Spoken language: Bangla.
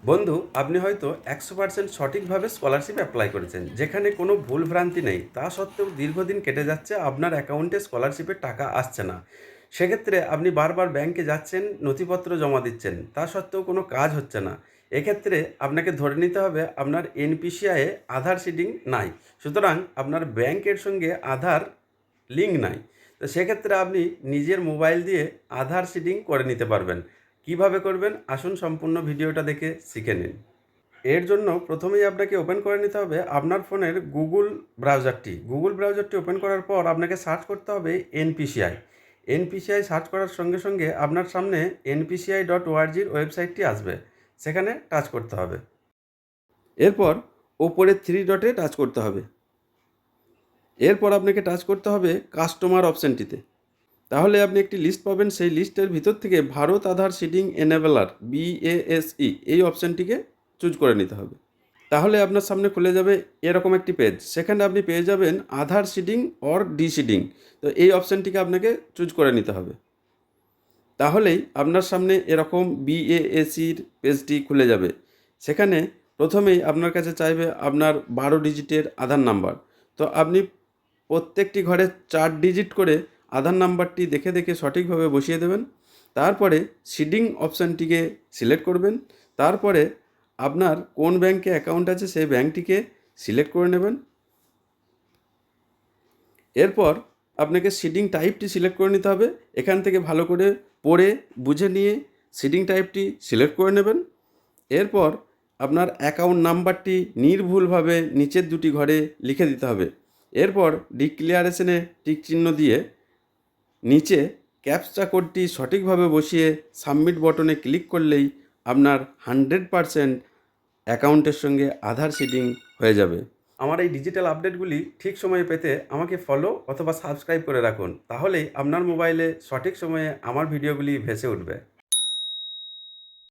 বন্ধু, আপনি হয়তো 100% সঠিকভাবে স্কলারশিপ অ্যাপ্লাই করেছেন, যেখানে কোনো ভুল ভ্রান্তি নেই। তা সত্ত্বেও দীর্ঘদিন কেটে যাচ্ছে, আপনার অ্যাকাউন্টে স্কলারশিপের টাকা আসছে না। সেক্ষেত্রে আপনি বারবার ব্যাংকে যাচ্ছেন, নথিপত্র জমা দিচ্ছেন, তা সত্ত্বেও কোনো কাজ হচ্ছে না। এক্ষেত্রে আপনাকে ধরে নিতে হবে আপনার এনপিসিআইয়ে আধার সিডিং নাই। সুতরাং আপনার ব্যাংকের সঙ্গে আধার লিঙ্ক নাই। তো সেক্ষেত্রে আপনি নিজের মোবাইল দিয়ে আধার সিডিং করে নিতে পারবেন। কিভাবে করবেন, আসুন সম্পূর্ণ ভিডিওটা দেখে শিখে নিন। এর জন্য প্রথমেই আপনাকে ওপেন করে নিতে হবে আপনার ফোনের গুগল ব্রাউজারটি ওপেন করার পর আপনাকে সার্চ করতে হবে এনপিসিআই। এনপিসিআই সার্চ করার সঙ্গে সঙ্গে আপনার সামনে npci.org-র ওয়েবসাইটটি আসবে। সেখানে টাচ করতে হবে। এরপর ওপরে থ্রি ডটে টাচ করতে হবে। এরপর আপনাকে টাচ করতে হবে কাস্টমার অপশানটিতে। তাহলে আপনি একটি লিস্ট পাবেন, সেই লিস্টের ভিতর থেকে ভারত আধার সিডিং এনেবেলার BASE এই অপশানটিকে চুজ করে নিতে হবে। তাহলে আপনার সামনে খুলে যাবে এরকম একটি পেজ। সেখানে আপনি পেয়ে যাবেন আধার সিডিং অর ডিসিডিং। তো এই অপশানটিকে আপনাকে চুজ করে নিতে হবে। তাহলেই আপনার সামনে এরকম BASEর পেজটি খুলে যাবে। সেখানে প্রথমেই আপনার কাছে চাইবে আপনার 12 ডিজিটের আধার নাম্বার। তো আপনি প্রত্যেকটি ঘরে 4 ডিজিট করে আধার নাম্বারটি দেখে দেখে সঠিকভাবে বসিয়ে দেবেন। তারপরে সিডিং অপশানটিকে সিলেক্ট করবেন। তারপরে আপনার কোন ব্যাংকে অ্যাকাউন্ট আছে সেই ব্যাংকটিকে সিলেক্ট করে নেবেন। এরপর আপনাকে সিডিং টাইপটি সিলেক্ট করে নিতে হবে। এখান থেকে ভালো করে পড়ে বুঝে নিয়ে সিডিং টাইপটি সিলেক্ট করে নেবেন। এরপর আপনার অ্যাকাউন্ট নাম্বারটি নির্ভুলভাবে নিচের দুটি ঘরে লিখে দিতে হবে। এরপর ডিক্লিয়ারেশনে টিক চিহ্ন দিয়ে নিচে ক্যাপচা কোডটি সঠিকভাবে বসিয়ে সাবমিট বটনে ক্লিক করলেই আপনার 100% অ্যাকাউন্টের সঙ্গে আধার সিডিং হয়ে যাবে। আমার এই ডিজিটাল আপডেটগুলি ঠিক সময়ে পেতে আমাকে ফলো অথবা সাবস্ক্রাইব করে রাখুন। তাহলেই আপনার মোবাইলে সঠিক সময়ে আমার ভিডিওগুলি ভেসে উঠবে।